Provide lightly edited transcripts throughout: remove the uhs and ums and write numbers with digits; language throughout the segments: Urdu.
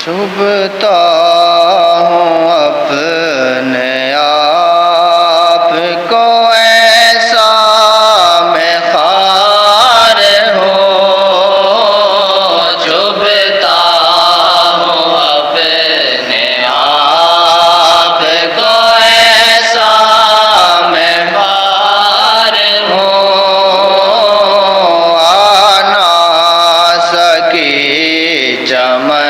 چبھتا ہوں اپنے آپ کو ایسا میں خار ہوں، چبھتا ہوں اپنے آپ کو ایسا میں خار ہوں، آنا سکی چمن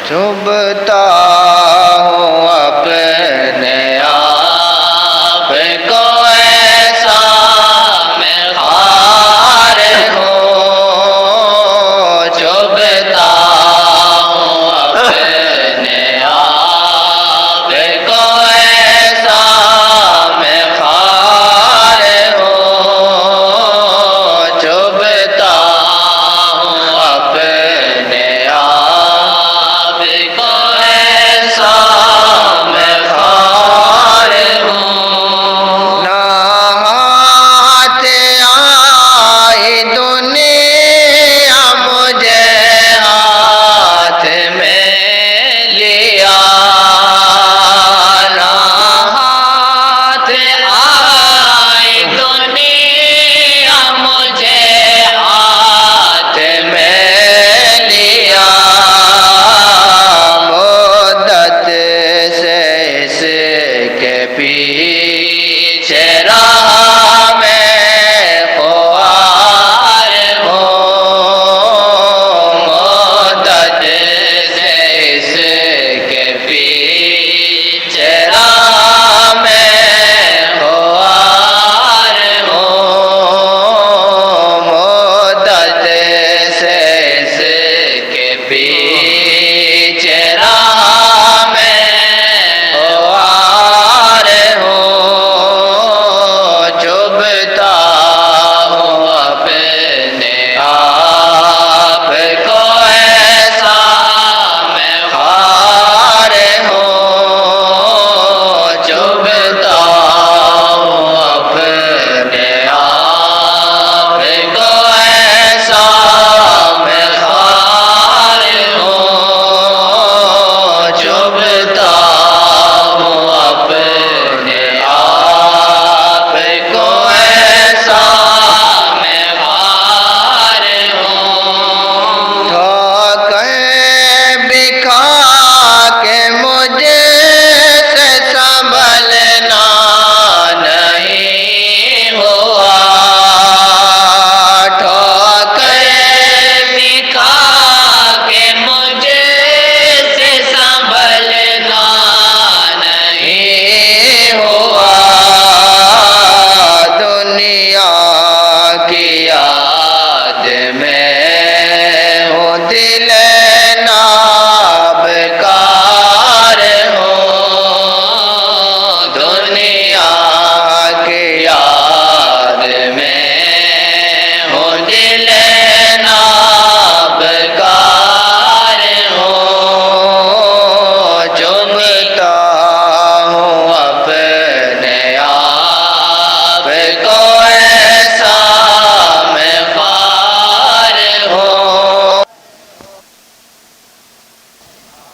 چبھتا ہوں اپنے آپ کو ایسا میں خار ہوں، چبھتا ہوں اپنے آپ کو ایسا میں خار ہوں، چبھتا ہوں اپنے آپ کو ایسا میں خار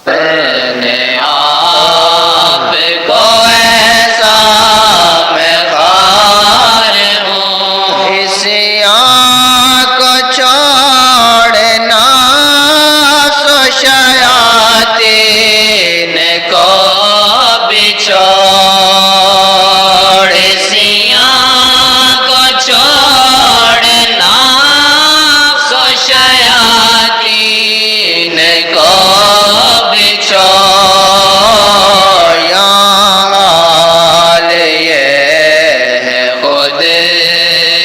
اپنے آپ کو ایسا میں خوار ہوں، حسیاں کو چھوڑنا سو شیاطین کو بھی چھوڑ، حسیاں کو چھوڑنا سو شیاطین کو بھی چھوڑ، حال یہ ہے خود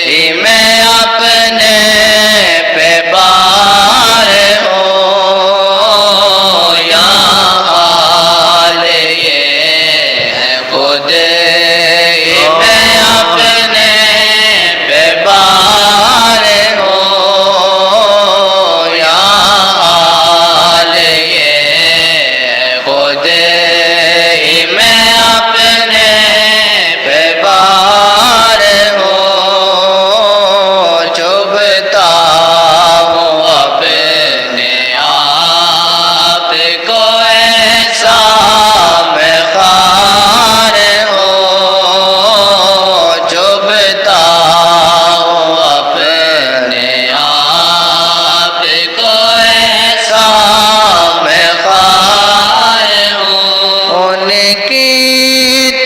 ہی میں اپنے پہ بار ہوں، یا حال یہ ہے خود ہی میں اپنے پہ بار ہوں، یا حال یہ ہے خود ہی میں اپنے پہ بار ہوں، چبھتا ہوں اپنے آپ کو ایسا میں خوار ہوں، چبھتا ہوں اپنے آپ کو ایسا میں خوار ہوں، ان کی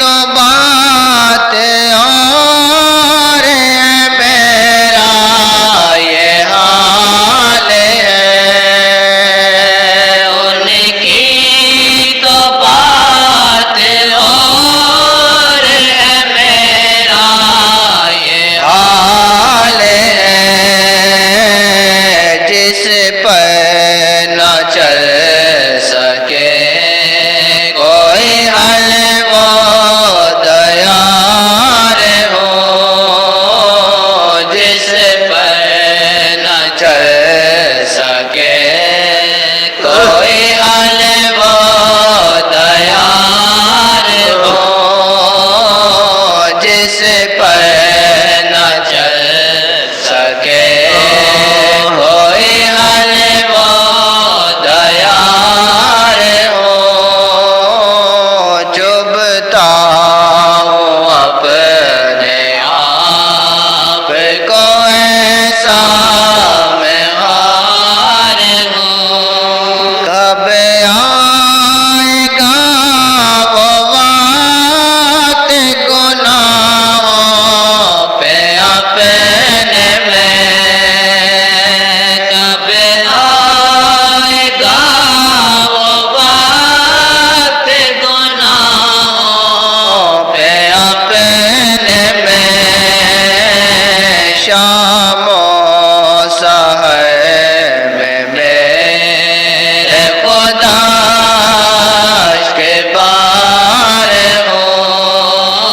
تو بات اور ہے، میرا یہ حال ہے، ان کی تو بات اور ہے، میرا یہ حال ہے، جس پر نہ چل سکے کوئی حل وہ دیار ہوں، جس پر نہ چل سکے کوئی حل وہ تیار ہو، جس پر نہ چل سکے کوئی حل وہ تیار ہو، چبھتا ہوں اپنے آپ کو ایسا میں خوار ہوں، کب آئے گا وہ وقت گناہوں پہ اپنے میں، کب آئے گا وہ وقت گناہوں پہ اپنے میں، شام و سحر میں میرے خدا کے بار ہوں،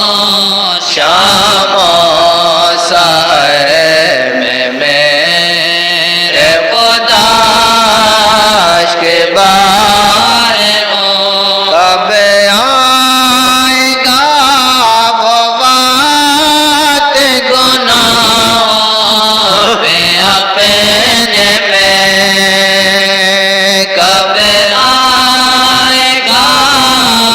شام و سحر میں میرے خدا کے بار ہوں، کب آئے گا وہ وقت گناہوں پہ اپنے میں، کب آئے گا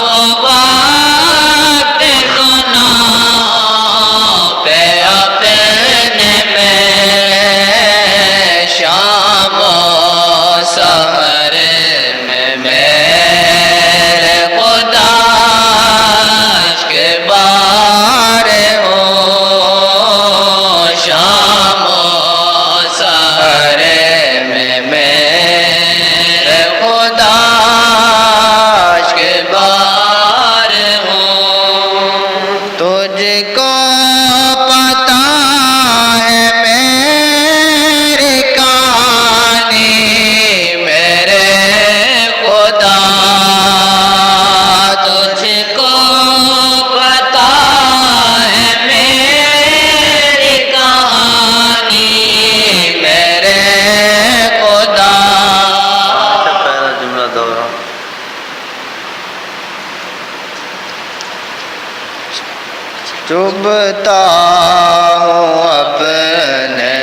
وہ وقت گناہوں پہ اپنے میں، شام و سحر میں میرے خدا کے بار ہوں، شام و سحر میں میرے خدا کے بار ہوں، تجھ کو پتا ہے میری کہانی میرے خدا، تجھ کو پتا ہے میری کہانی میرے خدا، پہلا جملہ دوہراؤ، چبھتا ہوں اپنے